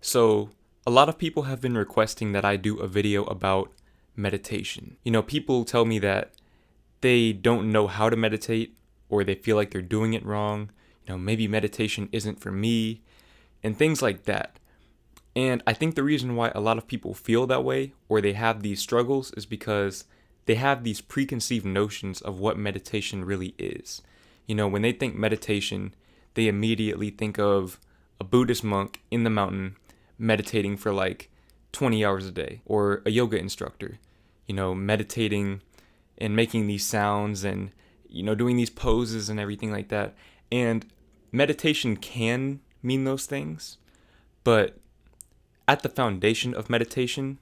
So, a lot of people have been requesting that I do a video about meditation. People tell me that they don't know how to meditate or they feel like they're doing it wrong. Maybe meditation isn't for me and things like that. And I think the reason why a lot of people feel that way or they have these struggles is because they have these preconceived notions of what meditation really is. When they think meditation, they immediately think of a Buddhist monk in the mountain meditating for like 20 hours a day, or a yoga instructor, meditating and making these sounds and, doing these poses and everything like that. And meditation can mean those things, but at the foundation of meditation,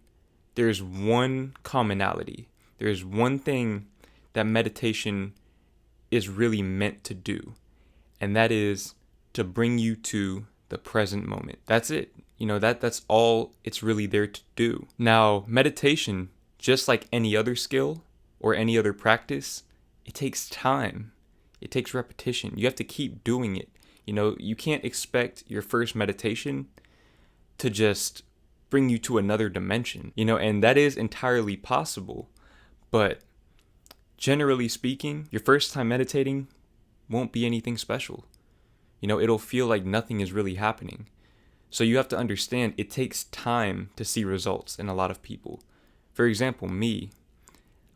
there's one commonality. There's one thing that meditation is really meant to do, and that is to bring you to the present moment. That's it. That's all it's really there to do. Now, meditation, just like any other skill or any other practice, it takes time. It takes repetition. You have to keep doing it. You can't expect your first meditation to just bring you to another dimension, and that is entirely possible. But generally speaking, your first time meditating won't be anything special. It'll feel like nothing is really happening. So you have to understand it takes time to see results in a lot of people. For example, me,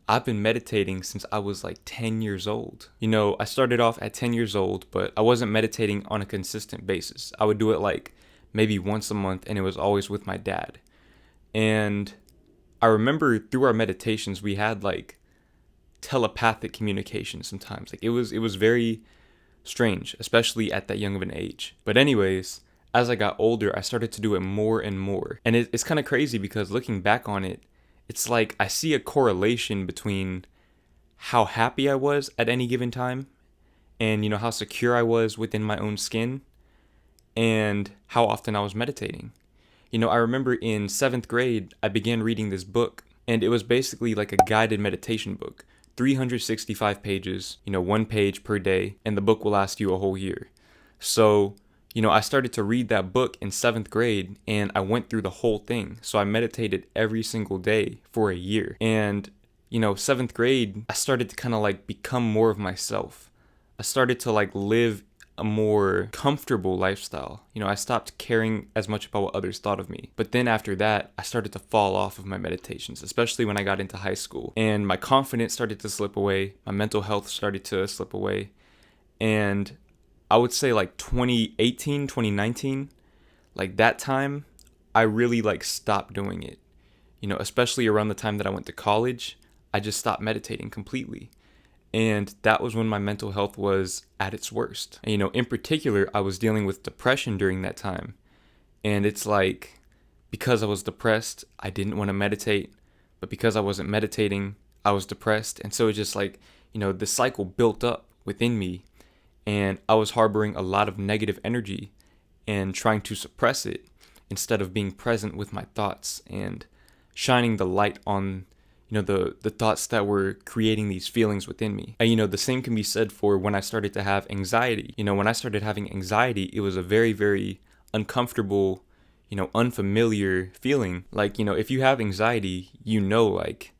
I've been meditating since I was like 10 years old. I started off at 10 years old, but I wasn't meditating on a consistent basis. I would do it like maybe once a month, and it was always with my dad. And I remember through our meditations, we had like telepathic communication sometimes. Like it was very strange, especially at that young of an age. But anyways, as I got older, I started to do it more and more. And it's kind of crazy because looking back on it, it's like I see a correlation between how happy I was at any given time and, how secure I was within my own skin and how often I was meditating. I remember in 7th grade, I began reading this book, and it was basically like a guided meditation book. 365 pages, 1 page per day, and the book will last you a whole year. So, I started to read that book in 7th grade, and I went through the whole thing. So I meditated every single day for a year. And, 7th grade, I started to kind of like become more of myself. I started to like live a more comfortable lifestyle. I stopped caring as much about what others thought of me. But then after that, I started to fall off of my meditations, especially when I got into high school. And my confidence started to slip away. My mental health started to slip away. And I would say like 2018, 2019, like that time, I really like stopped doing it. Especially around the time that I went to college, I just stopped meditating completely. And that was when my mental health was at its worst. And, in particular, I was dealing with depression during that time. And it's like, because I was depressed, I didn't want to meditate. But because I wasn't meditating, I was depressed. And so it just like, the cycle built up within me. And I was harboring a lot of negative energy and trying to suppress it instead of being present with my thoughts and shining the light on the thoughts that were creating these feelings within me. And, the same can be said for when I started to have anxiety. When I started having anxiety, it was a very, very uncomfortable, unfamiliar feeling. Like, if you have anxiety, like,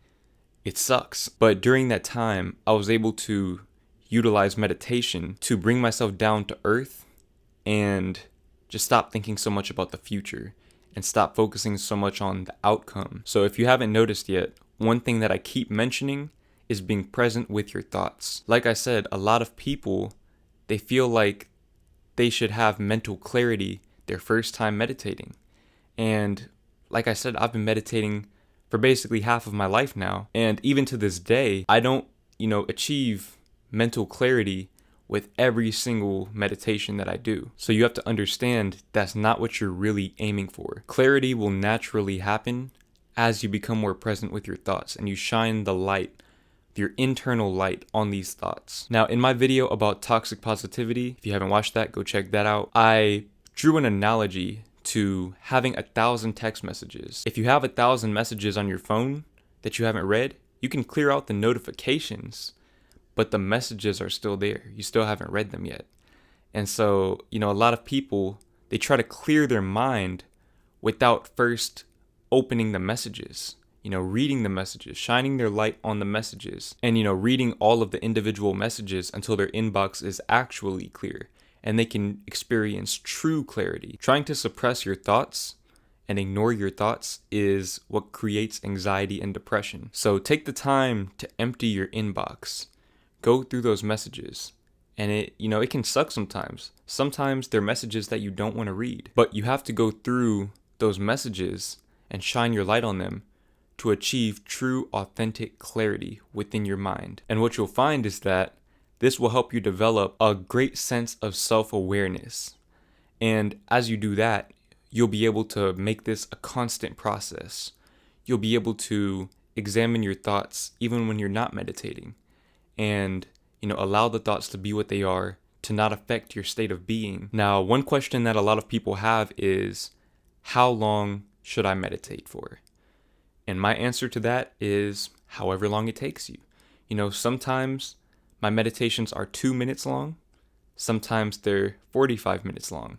it sucks. But during that time, I was able to utilize meditation to bring myself down to earth and just stop thinking so much about the future and stop focusing so much on the outcome. So if you haven't noticed yet, one thing that I keep mentioning is being present with your thoughts. Like I said, a lot of people, they feel like they should have mental clarity their first time meditating. And like I said, I've been meditating for basically half of my life now. And even to this day, I don't, achieve mental clarity with every single meditation that I do. So you have to understand that's not what you're really aiming for. Clarity will naturally happen as you become more present with your thoughts and you shine the light, your internal light, on these thoughts. Now, in my video about toxic positivity, if you haven't watched that, go check that out. I drew an analogy to having 1,000 text messages. If you have 1,000 messages on your phone that you haven't read, you can clear out the notifications, but the messages are still there. You still haven't read them yet. And so, a lot of people, they try to clear their mind without first opening the messages, reading the messages, shining their light on the messages, and, reading all of the individual messages until their inbox is actually clear and they can experience true clarity. Trying to suppress your thoughts and ignore your thoughts is what creates anxiety and depression. So take the time to empty your inbox. Go through those messages. And it can suck sometimes. Sometimes they're messages that you don't want to read, but you have to go through those messages and shine your light on them to achieve true, authentic clarity within your mind. And what you'll find is that this will help you develop a great sense of self-awareness. And as you do that, you'll be able to make this a constant process. You'll be able to examine your thoughts even when you're not meditating, and allow the thoughts to be what they are, to not affect your state of being. Now, one question that a lot of people have is, how long should I meditate for? And my answer to that is however long it takes you. Sometimes my meditations are 2 minutes long. Sometimes they're 45 minutes long.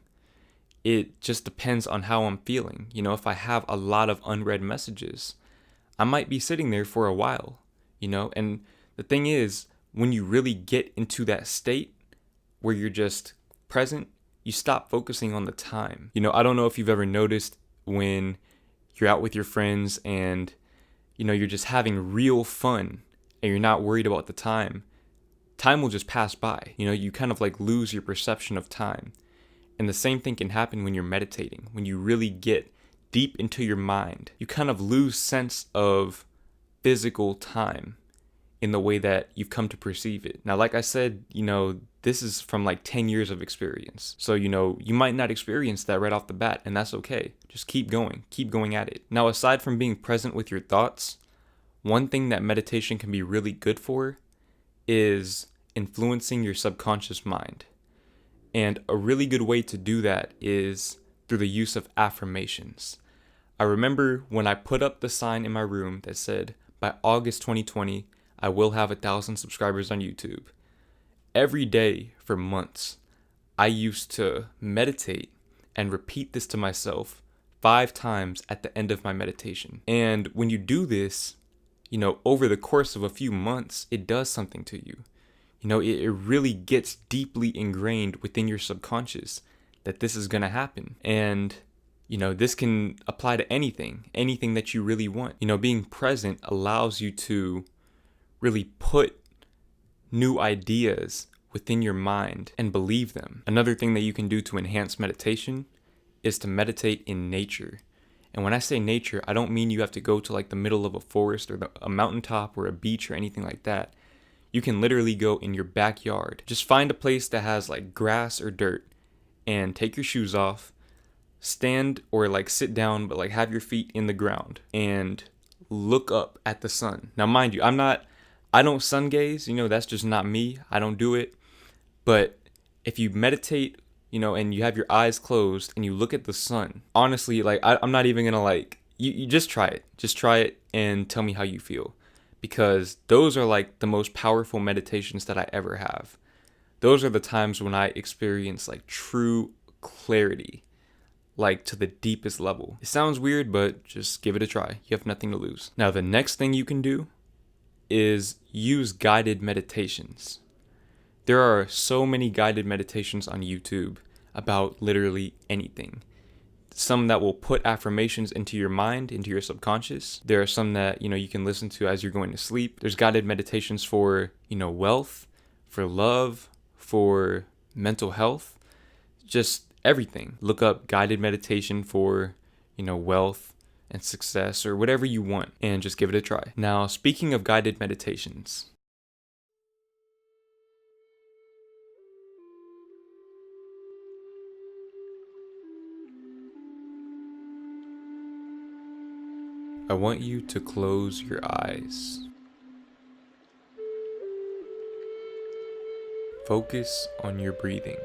It just depends on how I'm feeling. If I have a lot of unread messages, I might be sitting there for a while, and the thing is, when you really get into that state where you're just present, you stop focusing on the time. I don't know if you've ever noticed when you're out with your friends and, you're just having real fun and you're not worried about the time. Time will just pass by. You kind of like lose your perception of time. And the same thing can happen when you're meditating. When you really get deep into your mind, you kind of lose sense of physical time in the way that you've come to perceive it. Now, like I said, this is from like 10 years of experience. So, you might not experience that right off the bat, and that's okay. Just keep going at it. Now, aside from being present with your thoughts, one thing that meditation can be really good for is influencing your subconscious mind. And a really good way to do that is through the use of affirmations. I remember when I put up the sign in my room that said, by August 2020, I will have 1,000 subscribers on YouTube. Every day for months, I used to meditate and repeat this to myself 5 times at the end of my meditation. And when you do this, over the course of a few months, it does something to you. It really gets deeply ingrained within your subconscious that this is going to happen. And, this can apply to anything that you really want. Being present allows you to really put new ideas within your mind and believe them. Another thing that you can do to enhance meditation is to meditate in nature. And when I say nature, I don't mean you have to go to like the middle of a forest or a mountaintop or a beach or anything like that. You can literally go in your backyard. Just find a place that has like grass or dirt and take your shoes off, stand or like sit down, but like have your feet in the ground and look up at the sun. Now, mind you, I don't sun gaze, that's just not me. I don't do it. But if you meditate, and you have your eyes closed and you look at the sun, honestly, like I'm not even gonna like, you just try it. Just try it and tell me how you feel. Because those are like the most powerful meditations that I ever have. Those are the times when I experience like true clarity, like to the deepest level. It sounds weird, but just give it a try. You have nothing to lose. Now, the next thing you can do is use guided meditations. There are so many guided meditations on YouTube about literally anything. Some that will put affirmations into your mind, into your subconscious. There are some that, you can listen to as you're going to sleep. There's guided meditations for, wealth, for love, for mental health, just everything. Look up guided meditation for, wealth and success or whatever you want and just give it a try. Now, speaking of guided meditations, I want you to close your eyes. Focus on your breathing.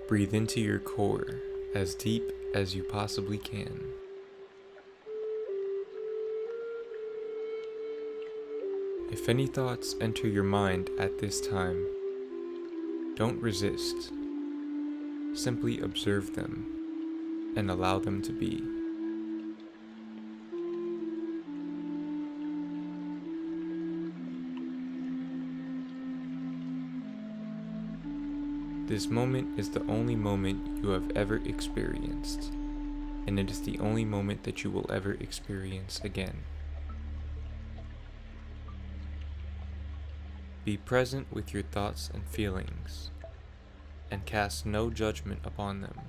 Breathe into your core as deep as you possibly can. If any thoughts enter your mind at this time, don't resist. Simply observe them and allow them to be. This moment is the only moment you have ever experienced, and it is the only moment that you will ever experience again. Be present with your thoughts and feelings, and cast no judgment upon them.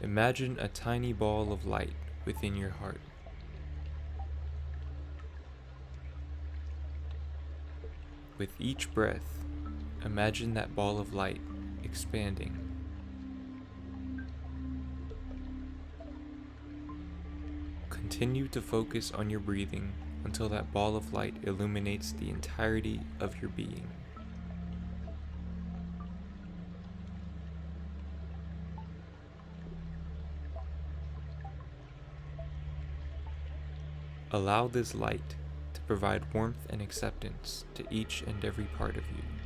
Imagine a tiny ball of light within your heart. With each breath, imagine that ball of light expanding. Continue to focus on your breathing until that ball of light illuminates the entirety of your being. Allow this light to provide warmth and acceptance to each and every part of you.